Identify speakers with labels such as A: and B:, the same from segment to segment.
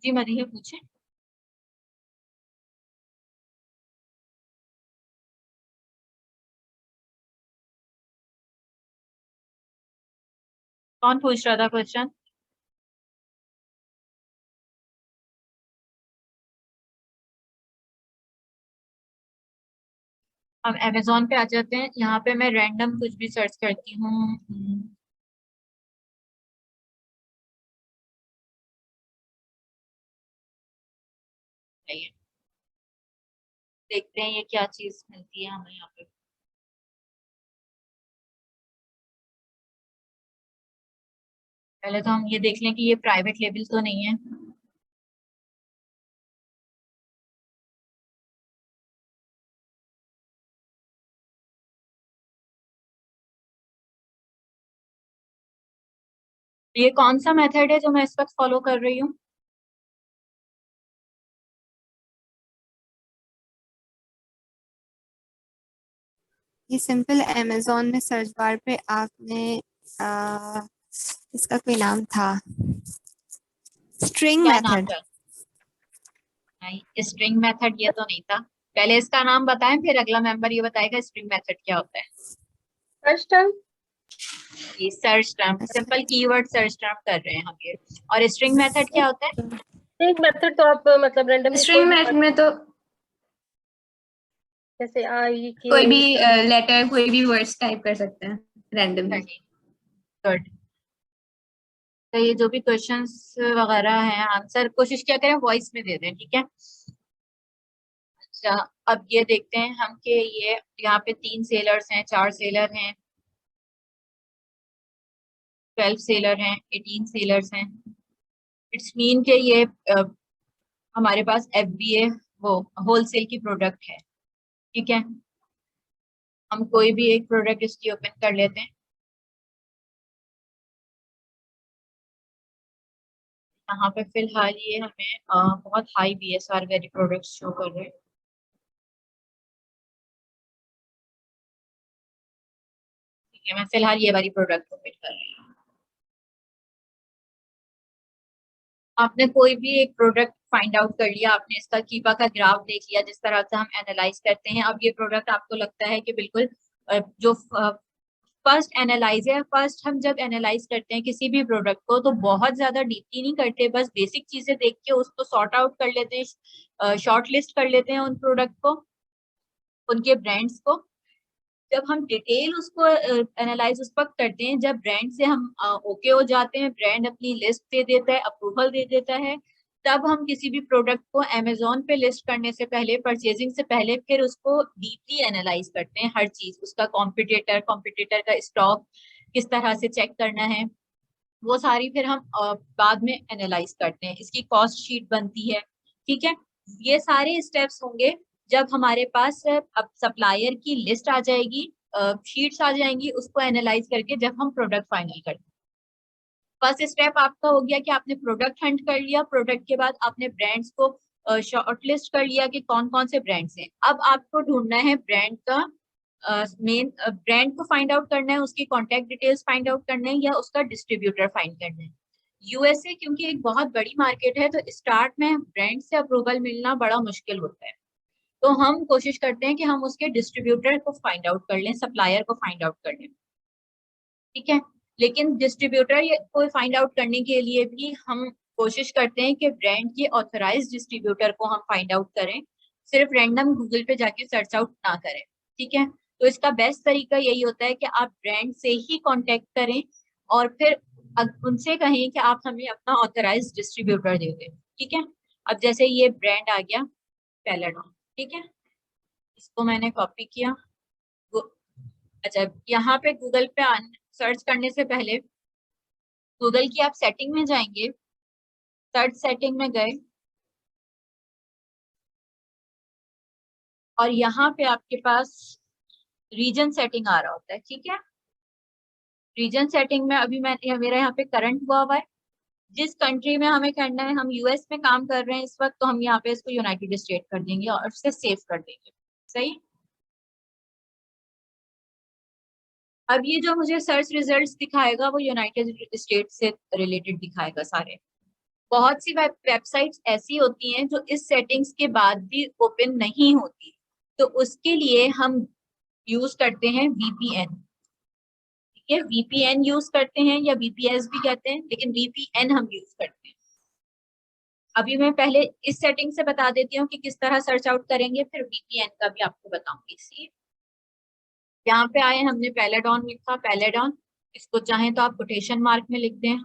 A: जी मरीह पूछे। कौन पूछ रहा था क्वेश्चन? अब अमेजोन पे आ जाते हैं। यहाँ पे मैं रैंडम कुछ भी सर्च करती हूँ। देखते हैं ये क्या चीज मिलती है हमें यहाँ पे। पहले तो हम ये देख लें कि ये प्राइवेट लेबल तो नहीं है। ये कौन सा मेथड है जो मैं इस वक्त फॉलो कर रही हूँ?
B: ये सिंपल अमेजोन में सर्च बार पे आपने आ, इसका कोई नाम था, स्ट्रिंग
A: क्या नाम
B: मेथड।
A: था? नहीं, स्ट्रिंग मेथड ये तो नहीं था। पहले इसका नाम बताएं, फिर अगला मेंबर ये बताएगा स्ट्रिंग मेथड क्या होता है।
C: First term.
A: ये search term, simple keyword search term कर रहे हैं हम ये। और स्ट्रिंग मेथड क्या होता है?
C: एक मेथड तो आप मतलब रैंडमली
D: स्ट्रिंग मेथड में तो
C: जैसे आई के
D: कोई भी लेटर, कोई भी वर्ड्स टाइप कर सकते हैं रैंडमली।
A: गुड। तो ये जो भी क्वेश्चंस वगैरह हैं, आंसर कोशिश क्या करें वॉइस में दे दें, ठीक है? अच्छा, अब ये देखते हैं हम कि ये यहाँ पे 3 सेलर्स हैं, 4 सेलर हैं, 12 सेलर हैं, 18 सेलर्स हैं। इट्स मीन के ये हमारे पास FBA वो होलसेल की प्रोडक्ट है, ठीक है? हम कोई भी एक प्रोडक्ट इसकी ओपन कर लेते हैं। यहाँ पे फिलहाल ये हमें बहुत high BSR very products show कर रहे हैं। ठीक है, मैं फिलहाल ये वाली प्रोडक्ट ओपन कर रही हूँ। आपने कोई भी एक प्रोडक्ट फाइंड आउट कर लिया, आपने इसका कीपा का ग्राफ देख लिया जिस तरह से हम एनालाइज करते हैं। अब ये प्रोडक्ट आपको लगता है कि बिल्कुल जो फर्स्ट एनालाइज है, फर्स्ट हम जब एनालाइज करते हैं किसी भी प्रोडक्ट को तो बहुत ज्यादा डीपली नहीं करते, बस बेसिक चीजें देख के उसको सॉर्ट आउट कर लेते हैं, शॉर्ट लिस्ट कर लेते हैं उन प्रोडक्ट को, उनके ब्रांड्स को। जब हम डिटेल उसको एनालाइज उस वक्त करते हैं जब ब्रांड से हम ओके हो जाते हैं, ब्रांड अपनी लिस्ट दे देता है, अप्रूवल दे देता है, तब हम किसी भी प्रोडक्ट को अमेजोन पे लिस्ट करने से पहले, परचेजिंग से पहले, फिर उसको डीपली एनालाइज करते हैं। हर चीज, उसका कॉम्पिटिटर का स्टॉक किस तरह से चेक करना है, वो सारी फिर हम बाद में एनालाइज करते हैं। इसकी कॉस्ट शीट बनती है, ठीक है? ये सारे स्टेप्स होंगे जब हमारे पास अब सप्लायर की लिस्ट आ जाएगी, शीट्स आ जाएंगी, उसको एनालाइज करके जब हम प्रोडक्ट फाइनल करते हैं। फर्स्ट स्टेप आपका हो गया कि आपने प्रोडक्ट हंट कर लिया, प्रोडक्ट के बाद आपने ब्रांड्स को शॉर्टलिस्ट कर लिया कि कौन कौन से ब्रांड्स हैं। अब आपको ढूंढना है ब्रांड का मेन ब्रांड को फाइंड आउट करना है, उसकी कॉन्टेक्ट डिटेल्स फाइंड आउट करना है, या उसका डिस्ट्रीब्यूटर फाइंड करना है। USA क्योंकि एक बहुत बड़ी मार्केट है तो स्टार्ट में ब्रांड से अप्रूवल मिलना बड़ा मुश्किल होता है। तो हम कोशिश करते हैं कि हम उसके डिस्ट्रीब्यूटर को फाइंड आउट कर लें, सप्लायर को फाइंड आउट कर लें, ठीक है? लेकिन डिस्ट्रीब्यूटर को फाइंड आउट करने के लिए भी हम कोशिश करते हैं कि ब्रांड के ऑथराइज डिस्ट्रीब्यूटर को हम फाइंड आउट करें, सिर्फ रैंडम गूगल पे जाके सर्च आउट ना करें, ठीक है? तो इसका बेस्ट तरीका यही होता है कि आप ब्रांड से ही कांटेक्ट करें और फिर उनसे कहें कि आप हमें अपना ऑथराइज डिस्ट्रीब्यूटर दे दें, ठीक है? अब जैसे ये ब्रांड आ गया पेलाडॉन, ठीक है? इसको मैंने कॉपी किया। अच्छा, यहाँ पे गूगल पे सर्च करने से पहले गूगल की आप सेटिंग में जाएंगे, सर्च सेटिंग में गए और यहाँ पे आपके पास रीजन सेटिंग आ रहा होता है, ठीक है? रीजन सेटिंग में अभी मैं मेरा यहाँ पे करंट हुआ है जिस कंट्री में हमें करना है। हम US में काम कर रहे हैं इस वक्त, तो हम यहाँ पे इसको यूनाइटेड स्टेट कर देंगे और उससे सेव कर देंगे, सही? अब ये जो मुझे सर्च रिजल्ट्स दिखाएगा वो यूनाइटेड स्टेट से रिलेटेड दिखाएगा सारे, बहुत सी वेबसाइट्स ऐसी होती हैं जो इस सेटिंग्स के बाद भी ओपन नहीं होती, तो उसके लिए हम यूज करते हैं VPN। ठीक है, VPN यूज करते हैं या VPS भी कहते हैं, लेकिन VPN हम यूज करते हैं। अभी मैं पहले इस सेटिंग से बता देती हूँ कि किस तरह सर्च आउट करेंगे, फिर VPN का भी आपको बताऊंगी। इसी यहाँ पे आए, हमने पैलेडॉन लिखा, पैलेडॉन, इसको चाहें तो आप कोटेशन मार्क में लिख दें।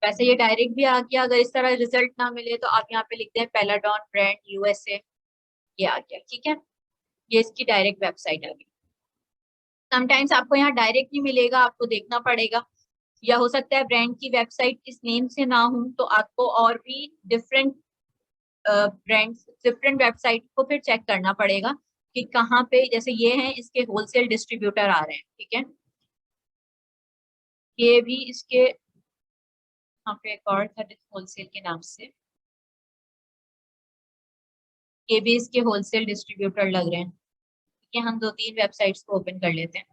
A: वैसे ये डायरेक्ट भी आ गया, अगर इस तरह रिजल्ट ना मिले तो आप यहाँ पे लिखते हैं पैलेडॉन ब्रांड USA, ये आ गया। ठीक है, ये इसकी डायरेक्ट वेबसाइट आ गई। समटाइम्स आपको यहाँ डायरेक्ट नहीं मिलेगा, आपको देखना पड़ेगा, या हो सकता है ब्रांड की वेबसाइट इस नेम से ना हो, तो आपको और भी डिफरेंट ब्रांड्स, डिफरेंट वेबसाइट को फिर चेक करना पड़ेगा कि कहाँ पे, जैसे ये हैं, इसके होलसेल डिस्ट्रीब्यूटर आ रहे हैं। ठीक है, ये भी इसके, यहाँ पे एक और था होलसेल के नाम से, ये भी इसके होलसेल डिस्ट्रीब्यूटर लग रहे हैं। ठीक है, हम 2-3 वेबसाइट्स को ओपन कर लेते हैं।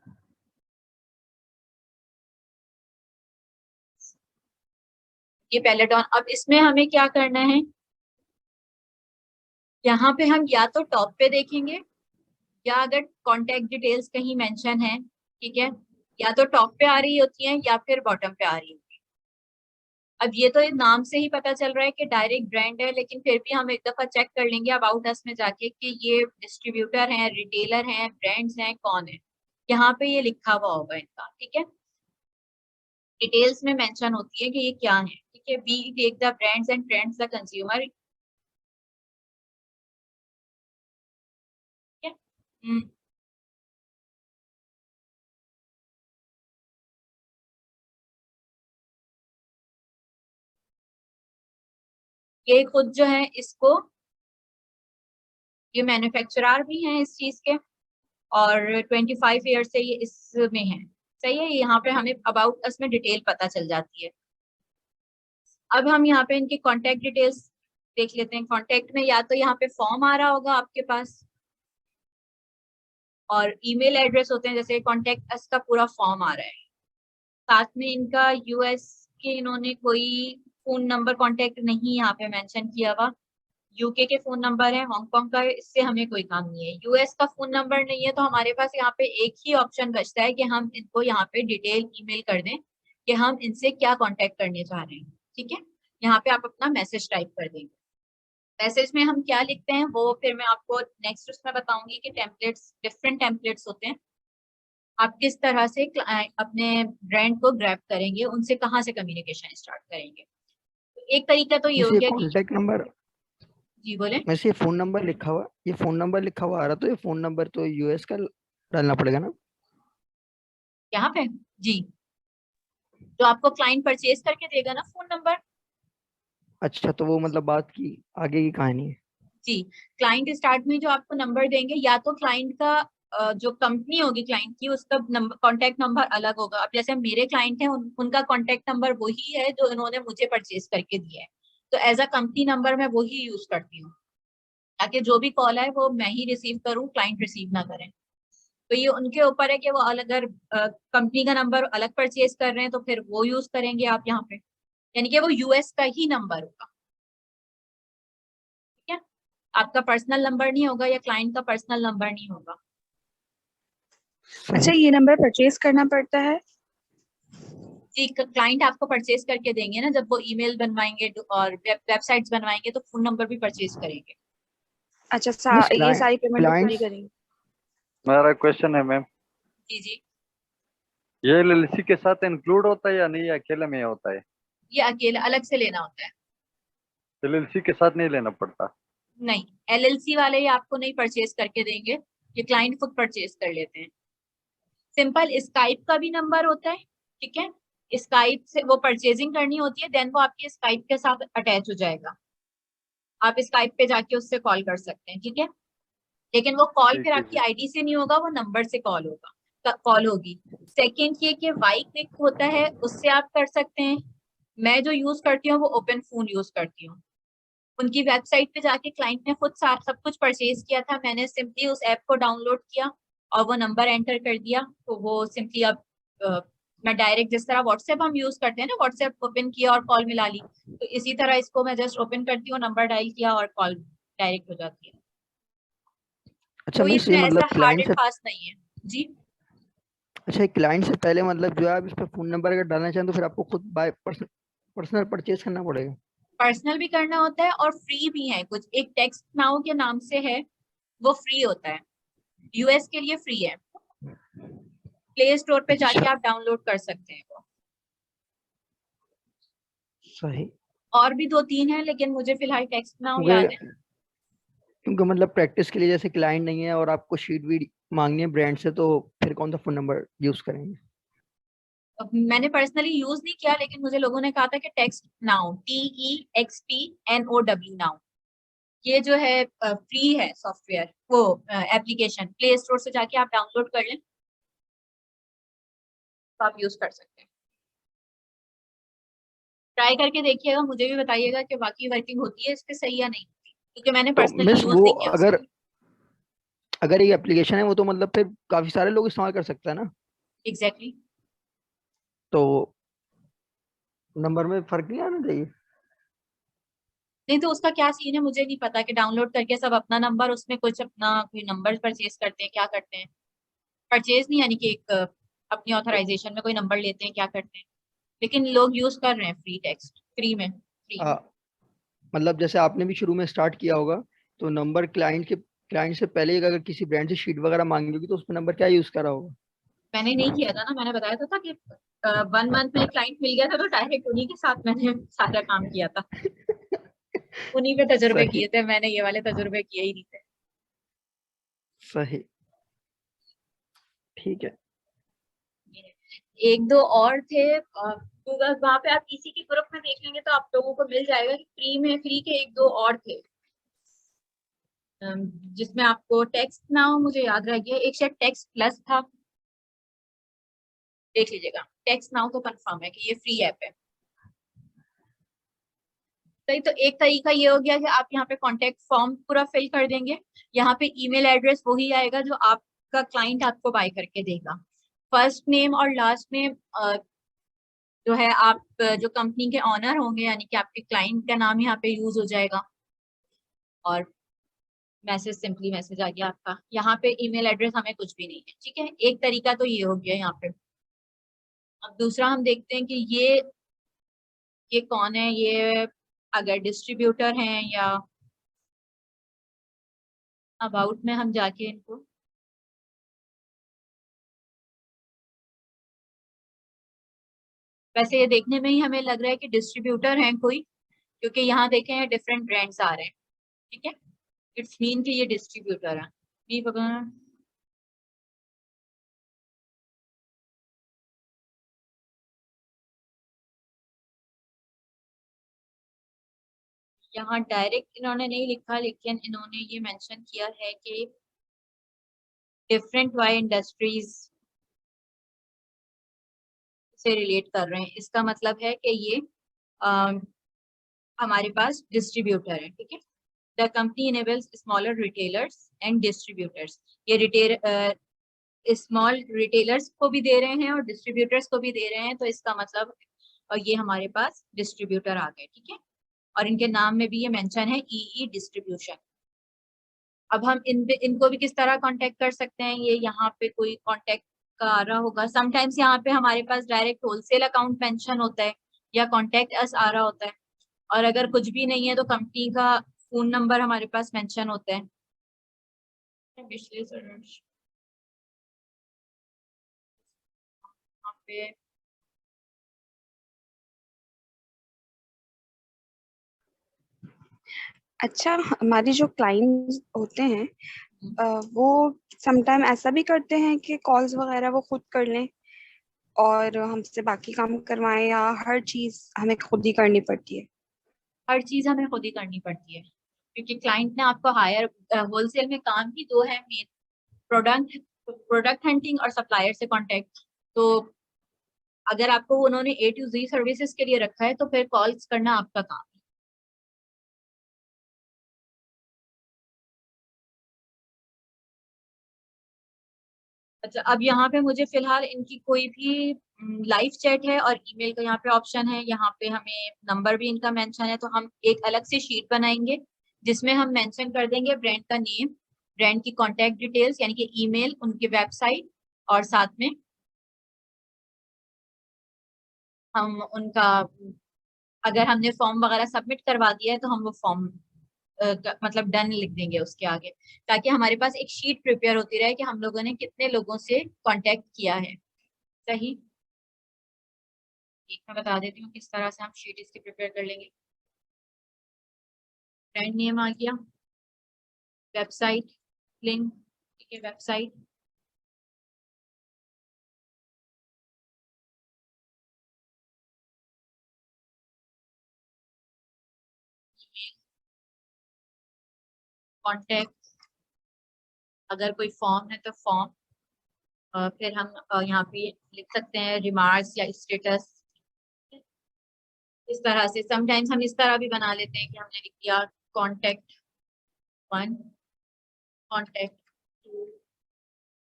A: ये पैलेडॉन, अब इसमें हमें क्या करना है, यहाँ पे हम या तो टॉप पे देखेंगे, या अगर कॉन्टेक्ट डिटेल्स कहीं मेंशन है, ठीक है, या तो टॉप पे आ रही होती है या फिर बॉटम पे आ रही होती है। अब ये तो नाम से ही पता चल रहा है कि डायरेक्ट ब्रांड है, लेकिन फिर भी हम एक दफा चेक कर लेंगे अबाउट अस में जाके कि ये डिस्ट्रीब्यूटर हैं, रिटेलर हैं, ब्रांड्स हैं, कौन है। यहाँ पे ये लिखा हुआ होगा इनका। ठीक है, डिटेल्स में मेंशन होती है कि ये क्या है। ठीक है, we take the brands and trends the consumer. ये खुद जो है इसको, ये मैन्युफैक्चरर भी हैं इस चीज के, और 25 ईयर से ये इसमें है। सही है, यहाँ पे हमें अबाउट अस में डिटेल पता चल जाती है। अब हम यहाँ पे इनकी कॉन्टेक्ट डिटेल्स देख लेते हैं। कॉन्टेक्ट में या तो यहाँ पे फॉर्म आ रहा होगा आपके पास, और ईमेल एड्रेस होते हैं, जैसे कॉन्टेक्ट अस का पूरा फॉर्म आ रहा है। साथ में इनका US के इन्होंने कोई फोन नंबर कॉन्टेक्ट नहीं यहाँ पे मेंशन किया हुआ। UK के फोन नंबर है, हांगकांग का है, इससे हमें कोई काम नहीं है। US का फोन नंबर नहीं है, तो हमारे पास यहाँ पे एक ही ऑप्शन बचता है कि हम इनको यहाँ पे डिटेल ईमेल कर दें कि हम इनसे क्या कांटेक्ट करने चाह रहे हैं। ठीक है, यहाँ पे आप अपना मैसेज टाइप कर देंगे। मैसेज में हम क्या लिखते हैं वो फिर मैं आपको नेक्स्ट उसमें बताऊंगी कि टेम्पलेट्स, डिफरेंट टेम्पलेट्स होते हैं, आप किस तरह से अपने ब्रांड को ग्रैब करेंगे, उनसे कहाँ से कम्युनिकेशन स्टार्ट करेंगे। एक तरीका तो ये हो गया कि,
E: कॉन्टेक्ट नंबर,
A: जी बोले।
E: वैसे ये फोन नंबर लिखा हुआ, ये फोन नंबर लिखा हुआ आ रहा, तो ये फोन नंबर तो US का डालना पड़ेगा ना?
A: यहाँ पे जी, जो आपको क्लाइंट परचेज करके देगा ना फोन नंबर।
E: अच्छा, तो वो मतलब बात की आगे की कहानी है।
A: जी, क्लाइंट स्टार्ट में जो आपको नंबर देंगे, या तो क्लाइंट का जो कंपनी होगी क्लाइंट की, उसका नंबर, कॉन्टेक्ट नंबर अलग होगा। अब जैसे मेरे क्लाइंट हैं, उनका कॉन्टेक्ट नंबर वही है जो इन्होंने मुझे परचेज करके दिया है, तो एज अ कंपनी नंबर मैं वही यूज करती हूँ, ताकि जो भी कॉल है वो मैं ही रिसीव करूँ, क्लाइंट रिसीव ना करें। तो ये उनके ऊपर है कि वो अलग, अगर कंपनी का नंबर अलग परचेज कर रहे हैं तो फिर वो यूज करेंगे आप यहाँ पे, यानी कि वो US का ही नंबर होगा। ठीक है, आपका पर्सनल नंबर नहीं होगा या क्लाइंट का पर्सनल नंबर नहीं होगा।
F: अच्छा, ये नंबर परचेज करना पड़ता है?
A: जी, क्लाइंट आपको परचेज करके देंगे ना, जब वो ईमेल बनवाएंगे और वेबसाइट्स बनवाएंगे तो फोन नंबर भी परचेज करेंगे।
F: अच्छा,
E: Miss
F: ये सारी पेमेंट पूरी
E: clients-
F: करेंगे?
G: मेरा क्वेश्चन है मैम,
A: जी जी,
G: ये LLC के साथ इंक्लूड होता है या नहीं, अकेले में होता है?
A: ये अकेला अलग से लेना होता है।
G: LLC के साथ नहीं लेना पड़ता?
A: नहीं, LLC वाले ये आपको नहीं परचेज करके देंगे, ये क्लाइंट खुद परचेज कर लेते हैं। सिंपल स्काइप का भी नंबर होता है। ठीक है, स्काइप से वो परचेजिंग करनी होती है, देन वो आपके स्काइप के साथ अटैच हो जाएगा, आप स्काइप पे जाके उससे कॉल कर सकते हैं। ठीक है, लेकिन वो कॉल
G: ठीक
A: फिर
G: है
A: आपकी
G: जी।
A: ID से नहीं होगा, वो नंबर से कॉल होगा, कॉल होगी। सेकेंड ये कि वाई क्लिक होता है, उससे आप कर सकते हैं। मैं जो यूज करती हूँ वो ओपन फोन यूज करती हूँ। उनकी वेबसाइट पे जाके क्लाइंट ने खुद सब कुछ परचेज किया था, मैंने सिंपली उस ऐप को डाउनलोड किया, और वो नंबर एंटर कर दिया, तो वो सिंपली अब मैं डायरेक्ट, जिस तरह व्हाट्सएप हम यूज करते हैं ना, व्हाट्सएप ओपन किया और कॉल मिला ली, तो इसी तरह इसको मैं जस्ट ओपन करती हूँ, नंबर डायल किया और कॉल डायरेक्ट हो जाती है।
E: अच्छा
A: कोई
E: मिस, ये
A: इसमें ऐसा
E: मतलब
A: हार्ड
E: क्लाइंट
A: एंड
E: से,
A: फास्ट नहीं है जी।
E: अच्छा क्लाइंट से पहले मतलब जो है आप इस पे फोन नंबर अगर डालना चाहें तो फिर आपको खुद बाय पर्सनल परचेज करना पड़ेगा।
A: पर्सनल भी करना होता है और फ्री भी है कुछ, एक टेक्स्ट नाउ के नाम से है, वो फ्री होता है, यूएस के लिए फ्री है, प्ले स्टोर पे जाके
E: अच्छा
A: आप डाउनलोड कर सकते हैं वो।
E: सही।
A: और भी 2-3 है, लेकिन मुझे फिलहाल टेक्स्ट नाउ याद है।
E: क्योंकि मतलब प्रैक्टिस के लिए जैसे क्लाइंट नहीं है और आपको शीट भी मांगनी है ब्रांड से, तो फिर कौन सा फोन नंबर यूज करेंगे?
A: अब मैंने पर्सनली यूज नहीं किया, लेकिन मुझे लोगों ने कहा था कि टेक्स्ट नाउ, TEXTNOW नाउ, ये जो है फ्री है सॉफ्टवेयर, वो एप्लीकेशन प्ले स्टोर से जाके आप डाउनलोड कर लें, तो आप यूज कर सकते हैं। ट्राई करके देखिएगा, मुझे भी बताइएगा कि बाकी वर्किंग होती है इस पे सही या नहीं होती, क्योंकि मैंने
E: तो
A: पर्सनली
E: मिस
A: यूज
E: वो
A: नहीं किया
E: अगर
A: उसको।
E: अगर ये एप्लीकेशन है वो तो मतलब फिर काफी सारे लोग इस्तेमाल कर सकते हैं ना,
A: एग्जैक्टली।
E: तो नंबर में फर्क नहीं आना चाहिए?
A: नहीं तो उसका क्या सीन है मुझे नहीं पता, कि डाउनलोड करके सब अपना नंबर, उसमें कुछ अपना कोई नंबर परचेज करते हैं, क्या करते हैं, परचेज नहीं यानी कि एक अपनी ऑथराइजेशन में कोई नंबर लेते हैं, क्या करते हैं, लेकिन लोग यूज कर रहे हैं फ्री टेक्स्ट, फ्री में फ्री।
E: आ, मतलब जैसे आपने भी शुरू में स्टार्ट किया होगा, तो नंबर क्लाइंट से पहले अगर किसी ब्रांड से शीट वगैरह मांगी होगी तो उसमें नंबर क्या यूज करा होगा?
A: मैंने नहीं किया था ना, मैंने बताया तो था कि 1 मंथ में क्लाइंट मिल गया था, तो डायरेक्ट उन्हीं के साथ मैंने सारा काम किया था, उन्हीं पे तजुर्बे
E: सही
A: किए थे, मैंने ये वाले तजुर्बे किए ही नहीं थे।
E: सही। ठीक है।
A: एक दो और थे गूगल, वहां पे आप इसी के ग्रुप में देख लेंगे तो आप लोगों को मिल जाएगा कि फ्री के एक दो और थे, जिसमें आपको टेक्स्ट नाउ मुझे याद रह गया, एक शायद टेक्स्ट प्लस था, देख लीजिएगा। टेक्स्ट नाउ तो कंफर्म है कि ये फ्री ऐप है। सही, तो एक तरीका ये हो गया कि आप यहाँ पे कॉन्टेक्ट फॉर्म पूरा फिल कर देंगे, यहाँ पे ईमेल एड्रेस वही आएगा जो आपका क्लाइंट आपको बाय करके देगा, फर्स्ट नेम और लास्ट नेम जो है, आप जो कंपनी के ऑनर होंगे यानी कि आपके क्लाइंट का नाम यहाँ पे यूज हो जाएगा, और मैसेज, सिंपली मैसेज आ गया आपका, यहाँ पे ईमेल एड्रेस हमें कुछ भी नहीं है, ठीक है। एक तरीका तो ये हो गया यहाँ पे। अब दूसरा हम देखते हैं कि ये कौन है, ये अगर डिस्ट्रीब्यूटर हैं या अबाउट में हम जाके इनको, वैसे ये देखने में ही हमें लग रहा है कि डिस्ट्रीब्यूटर हैं कोई, क्योंकि यहाँ देखें डिफरेंट ब्रांड्स आ रहे हैं, ठीक है, इट्स मीन कि ये डिस्ट्रीब्यूटर है। नहीं पता, यहाँ डायरेक्ट इन्होंने नहीं लिखा, लेकिन इन्होंने ये मेंशन किया है कि डिफरेंट वाई इंडस्ट्रीज से रिलेट कर रहे हैं, इसका मतलब है कि ये हमारे पास डिस्ट्रीब्यूटर है, ठीक है। The company enables smaller retailers and distributors, ये रिटेल स्मॉल रिटेलर्स को भी दे रहे हैं और डिस्ट्रीब्यूटर्स को भी दे रहे हैं, तो इसका मतलब, और ये हमारे पास डिस्ट्रीब्यूटर आ गए, ठीक है, और इनके नाम में भी ये मेंशन है ईई डिस्ट्रीब्यूशन। अब हम इनको भी किस तरह कांटेक्ट कर सकते हैं, ये यहाँ पे कोई कांटेक्ट का आ रहा होगा, समटाइम्स यहाँ पे हमारे पास डायरेक्ट होलसेल अकाउंट मेंशन होता है या कांटेक्ट अस आ रहा होता है, और अगर कुछ भी नहीं है तो कंपनी का फोन नंबर हमारे पास मेंशन होता है। यहाँ पे
F: अच्छा, हमारी जो क्लाइंट्स होते हैं वो समटाइम ऐसा भी करते हैं कि कॉल्स वगैरह वो खुद कर लें और हमसे बाकी काम करवाएं, या हर चीज हमें खुद ही करनी पड़ती है?
A: हर चीज हमें खुद ही करनी पड़ती है, क्योंकि क्लाइंट ने आपको हायर, होलसेल में काम ही दो है मेन, प्रोडक्ट हंटिंग और सप्लायर से कांटेक्ट। तो अगर आपको उन्होंने A to Z सर्विसेज के लिए रखा है तो फिर कॉल्स करना आपका काम। अच्छा, अब यहाँ पे मुझे फिलहाल इनकी कोई भी लाइव चैट है और ईमेल का यहाँ पे ऑप्शन है, यहाँ पे हमें नंबर भी इनका मेंशन है, तो हम एक अलग से शीट बनाएंगे जिसमें हम मेंशन कर देंगे ब्रांड का नेम, ब्रांड की कांटेक्ट डिटेल्स यानी कि ईमेल, उनकी वेबसाइट, और साथ में हम उनका, अगर हमने फॉर्म वगैरह सबमिट करवा दिया है तो हम वो फॉर्म मतलब डन लिख देंगे उसके आगे, ताकि हमारे पास एक शीट प्रिपेयर होती रहे कि हम लोगों ने कितने लोगों से कांटेक्ट किया है। सही, एक मैं बता देती हूँ किस तरह से हम शीट इसकी प्रिपेयर कर लेंगे। ब्रांड नेम आ गया, वेबसाइट लिंक, ठीक है, वेबसाइट, कॉन्टेक्ट, अगर कोई फॉर्म है तो फॉर्म, फिर हम यहाँ पे लिख सकते हैं रिमार्क्स या स्टेटस। इस तरह से समटाइम्स हम इस तरह भी बना लेते हैं कि हमने लिख दिया कॉन्टेक्ट 1, कॉन्टेक्ट 2,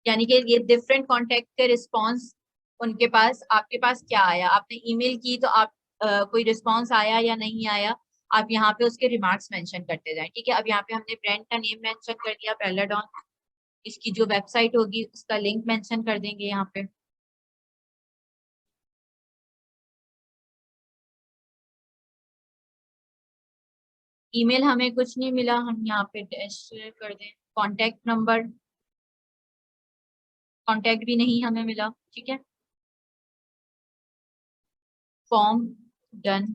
A: यानी कि ये डिफरेंट कॉन्टेक्ट के रिस्पॉन्स उनके पास, आपके पास क्या आया, आपने ईमेल की तो आप कोई रिस्पॉन्स आया या नहीं आया, आप यहाँ पे उसके रिमार्क्स मेंशन करते जाएं। ठीक है, अब यहाँ पे हमने ब्रांड का नेम मेंशन कर दिया पेलाडॉन, इसकी जो वेबसाइट होगी उसका लिंक मेंशन कर देंगे यहाँ पे। ईमेल हमें कुछ नहीं मिला, हम यहाँ पे डैश कर दें। कॉन्टेक्ट नंबर, कॉन्टेक्ट भी नहीं हमें मिला। ठीक है, फॉर्म डन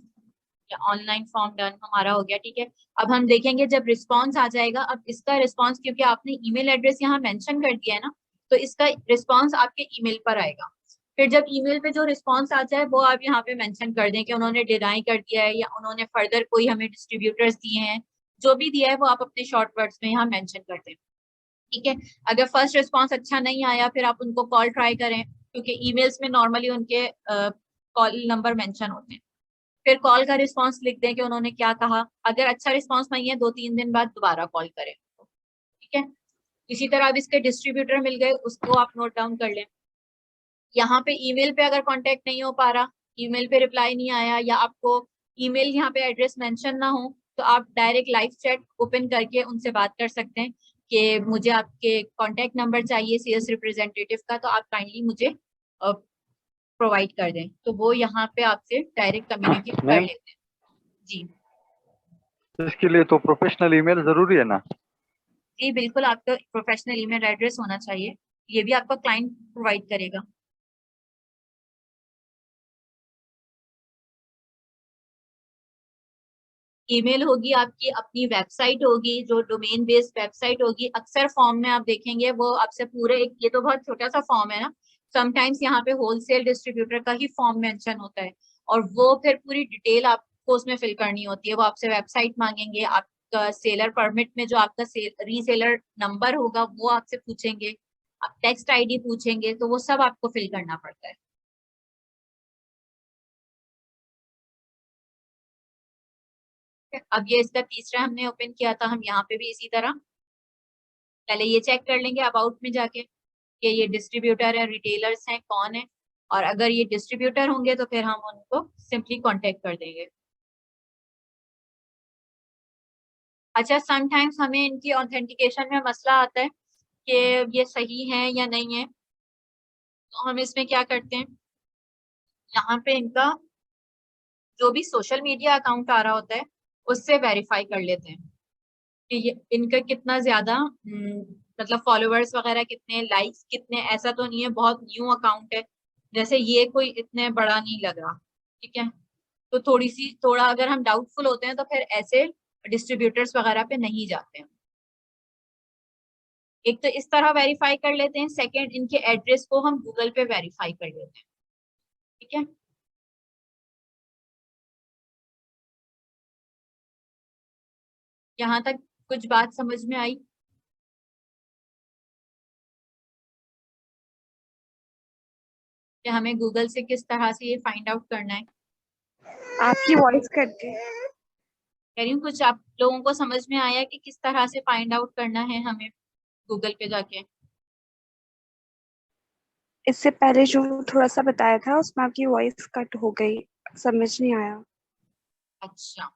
A: या ऑनलाइन फॉर्म डन हमारा हो गया। ठीक है, अब हम देखेंगे जब रिस्पॉन्स आ जाएगा, अब इसका रिस्पॉन्स क्योंकि आपने ईमेल एड्रेस यहाँ मेंशन कर दिया है ना, तो इसका रिस्पॉन्स आपके ईमेल पर आएगा। फिर जब ईमेल पे जो रिस्पॉन्स आ जाए वो आप यहाँ पे मेंशन कर दें कि उन्होंने डिनाई कर दिया है या उन्होंने फर्दर कोई हमें डिस्ट्रीब्यूटर्स दिए हैं, जो भी दिया है वो आप अपने शॉर्ट वर्ड्स में यहाँ मेंशन कर दें। ठीक है, अगर फर्स्ट रिस्पॉन्स अच्छा नहीं आया फिर आप उनको कॉल ट्राई करें, क्योंकि ईमेल्स में नॉर्मली उनके कॉल नंबर मेंशन होते हैं। फिर कॉल का रिस्पॉन्स लिख दें कि उन्होंने क्या कहा, अगर अच्छा रिस्पॉन्स नहीं है 2-3 दिन बाद दोबारा कॉल करें। ठीक है, इसी तरह अब इसके डिस्ट्रीब्यूटर मिल गए, उसको आप नोट डाउन कर लें। यहाँ पे ईमेल पे अगर कांटेक्ट नहीं हो पा रहा, ईमेल पे रिप्लाई नहीं आया, या आपको ईमेल यहाँ पे एड्रेस मेंशन ना हो, तो आप डायरेक्ट लाइव चैट ओपन करके उनसे बात कर सकते हैं कि मुझे आपके कांटेक्ट नंबर चाहिए सेल्स रिप्रेजेंटेटिव का, तो आप काइंडली मुझे प्रोवाइड कर दें, तो वो यहाँ पे आपसे डायरेक्ट कम्युनिकेट कर
G: मैम,
A: लेते हैं। जी
G: इसके लिए तो प्रोफेशनल ईमेल जरूरी है ना?
A: जी बिल्कुल, आपका प्रोफेशनल ईमेल एड्रेस होना चाहिए, ये भी आपका क्लाइंट प्रोवाइड करेगा। ईमेल होगी, आपकी अपनी वेबसाइट होगी, जो डोमेन बेस्ड वेबसाइट होगी। अक्सर फॉर्म में आप देखेंगे वो आपसे पूरे एक, ये तो बहुत छोटा सा फॉर्म है ना, समटाइम्स यहाँ पे होलसेल डिस्ट्रीब्यूटर का ही फॉर्म मेंशन होता है, और वो फिर पूरी डिटेल आपको उसमें फिल करनी होती है। वो आपसे वेबसाइट मांगेंगे, आपका सेलर परमिट में जो आपका रीसेलर नंबर होगा वो आपसे पूछेंगे, आप टेक्स्ट आईडी पूछेंगे, तो वो सब आपको फिल करना पड़ता है। अब ये इसका तीसरा हमने ओपन किया था, हम यहाँ पे भी इसी तरह पहले ये चेक कर लेंगे अबाउट में जाके कि ये डिस्ट्रीब्यूटर है, रिटेलर्स हैं, कौन है, और अगर ये डिस्ट्रीब्यूटर होंगे तो फिर हम उनको सिंपली कांटेक्ट कर देंगे। अच्छा, समटाइम्स हमें इनकी ऑथेंटिकेशन में मसला आता है कि ये सही है या नहीं है, तो हम इसमें क्या करते हैं, यहाँ पे इनका जो भी सोशल मीडिया अकाउंट आ रहा होता है उससे वेरीफाई कर लेते हैं कि इनका कितना ज्यादा मतलब फॉलोअर्स वगैरह कितने, लाइक्स कितने, ऐसा तो नहीं है बहुत न्यू अकाउंट है, जैसे ये कोई इतने बड़ा नहीं लग रहा। ठीक है, तो थोड़ा अगर हम डाउटफुल होते हैं तो फिर ऐसे डिस्ट्रीब्यूटर्स वगैरह पे नहीं जाते हैं। एक तो इस तरह वेरीफाई कर लेते हैं, सेकंड इनके एड्रेस को हम गूगल पे वेरीफाई कर लेते हैं। ठीक है, यहाँ तक कुछ बात समझ में आई? कि हमें गूगल से किस तरह से ये फाइंड आउट करना है।
F: आपकी वॉइस करके
A: कह रही हूँ, कुछ आप लोगों को समझ में आया कि किस तरह से फाइंड आउट करना है हमें गूगल पे जाके?
F: इससे पहले जो थोड़ा सा बताया था उसमें आपकी वॉइस कट हो गई, समझ नहीं आया।
A: अच्छा,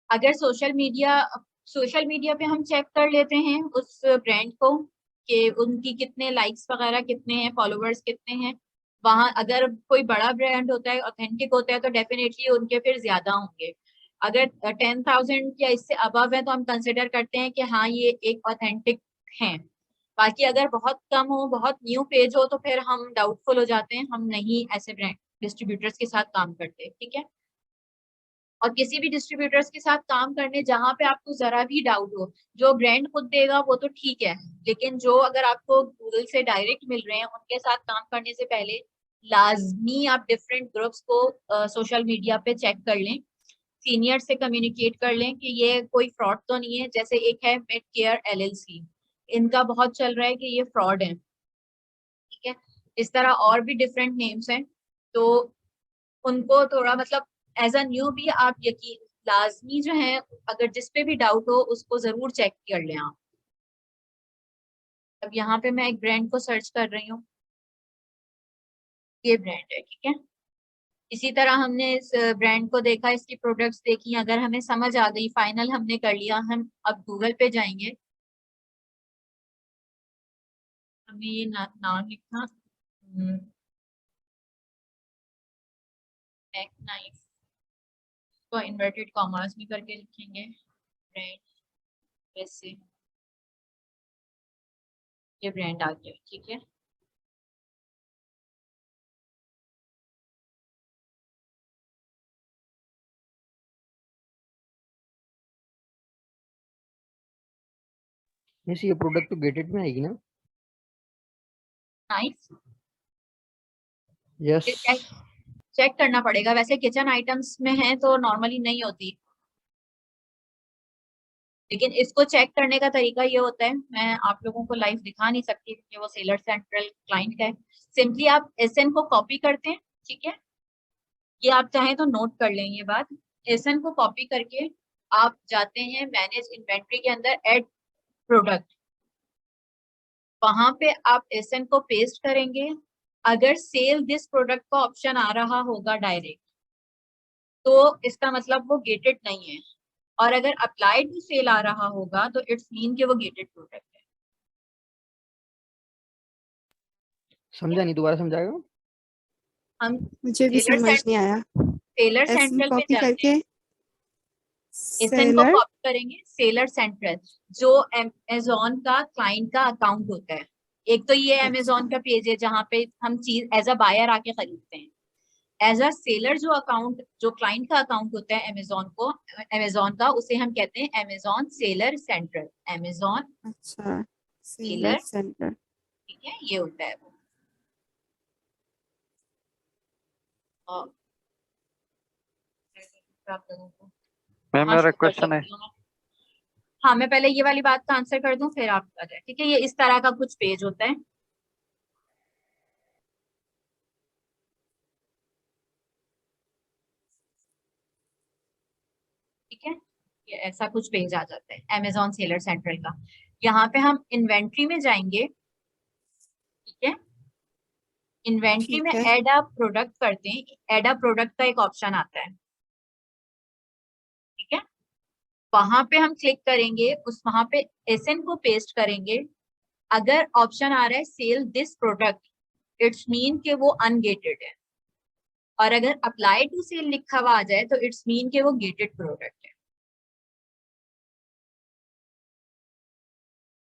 A: अगर सोशल मीडिया पे हम चेक कर लेते हैं उस ब्रांड को कि उनकी कितने लाइक्स वगैरह कितने हैं, फॉलोवर्स कितने हैं, वहां अगर कोई बड़ा ब्रांड होता है, ऑथेंटिक होता है, तो डेफिनेटली उनके फिर ज्यादा होंगे। अगर 10,000 या इससे अबव है तो हम कंसिडर करते हैं कि हाँ ये एक ऑथेंटिक है। बाकी अगर बहुत कम हो, बहुत न्यू पेज हो, तो फिर हम डाउटफुल हो जाते हैं, हम नहीं ऐसे ब्रांड डिस्ट्रीब्यूटर्स के साथ काम करते। ठीक है, और किसी भी डिस्ट्रीब्यूटर्स के साथ काम करने जहां पे आपको जरा भी डाउट हो, जो ब्रांड खुद देगा वो तो ठीक है, लेकिन जो अगर आपको गूगल से डायरेक्ट मिल रहे हैं उनके साथ काम करने से पहले लाजमी आप डिफरेंट ग्रुप्स को सोशल मीडिया पे चेक कर लें, सीनियर से कम्युनिकेट कर लें कि ये कोई फ्रॉड तो नहीं है। जैसे एक है मिड केयर LLC, इनका बहुत चल रहा है कि ये फ्रॉड है। ठीक है, इस तरह और भी डिफरेंट नेम्स हैं, तो उनको थोड़ा मतलब एज अ न्यू भी आप यकीन लाजमी जो है, अगर जिस पे भी डाउट हो उसको जरूर चेक कर लें आप। अब यहाँ पे मैं एक ब्रांड को सर्च कर रही हूँ, ये ब्रांड है। ठीक है, इसी तरह हमने इस ब्रांड को देखा, इसकी प्रोडक्ट्स देखी, अगर हमें समझ आ गई, फाइनल हमने कर लिया, हम अब गूगल पे जाएंगे, हमें ये नाम लिखना, नाइफ को इन्वर्टेड कॉमर्स में करके लिखेंगे, ब्रांड, वैसे ये ब्रांड आ गया। ठीक है,
E: वैसे ये प्रोडक्ट तो गेटेड में आएगी ना?
A: Knife
E: yes.
A: चेक करना पड़ेगा, वैसे किचन आइटम्स में है तो नॉर्मली नहीं होती, लेकिन इसको चेक करने का तरीका ये होता है, मैं आप लोगों को लाइव दिखा नहीं सकती क्योंकि वो सेलर सेंट्रल क्लाइंट का है। सिंपली आप SN को कॉपी करते हैं। ठीक है, ये आप चाहें तो नोट कर लें ये बात। SN को कॉपी करके आप जाते हैं मैनेज इन्वेंट्री के अंदर, ऐड प्रोडक्ट, वहां पे आप SN को पेस्ट करेंगे। अगर सेल दिस प्रोडक्ट का ऑप्शन आ रहा होगा डायरेक्ट, तो इसका मतलब वो गेटेड नहीं है, और अगर अप्लाइड टू सेल आ रहा होगा तो इट्स मीन कि वो गेटेड प्रोडक्ट है।
E: समझा नहीं, दोबारा समझाएगा?
A: हम
B: मुझे भी समझ नहीं आया।
A: सेलर
B: एस
A: सेंट्रल पे
B: कॉपी
A: जाते
B: करके
A: हैं, SN को
B: सेलर,
A: कॉपी करेंगे, सेलर सेंट्रल जो अमेजोन का क्लाइंट का अकाउंट होता है। एक तो ये अमेजोन का पेज है जहाँ पे हम चीज एज अ बायर आके खरीदते हैं। एज अ सेलर जो अकाउंट, जो क्लाइंट का अकाउंट होता है अमेजोन का, उसे हम कहते हैं अमेजोन सेलर सेंट्रल, अमेजोन
B: अच्छा
A: सेलर।
B: Seller centre.
A: ठीक है, ये होता है वो। और आप लोगों को
G: मैम
A: हाँ
G: मेरा
A: show कर
G: क्वेश्चन है,
A: सकती हूँ मैं। हाँ, मैं पहले ये वाली बात का आंसर कर दूं फिर आप आ जाए। ठीक है, ये इस तरह का कुछ पेज होता है। ठीक है, ये ऐसा कुछ पेज आ जाता है अमेजोन सेलर सेंट्रल का। यहाँ पे हम इन्वेंट्री में जाएंगे। ठीक है, इन्वेंट्री में
B: ठीक है,
A: एड अ प्रोडक्ट करते हैं, एड अ प्रोडक्ट का एक ऑप्शन आता है। ठीक है, वहां पे हम क्लिक करेंगे, उस वहां पे SN को पेस्ट करेंगे। अगर ऑप्शन आ रहा है sell this product, it's mean कि वो अनगेटेड है, और अगर अप्लाई टू सेल लिखा हुआ आ जाए तो इट्स मीन कि वो गेटेड प्रोडक्ट है।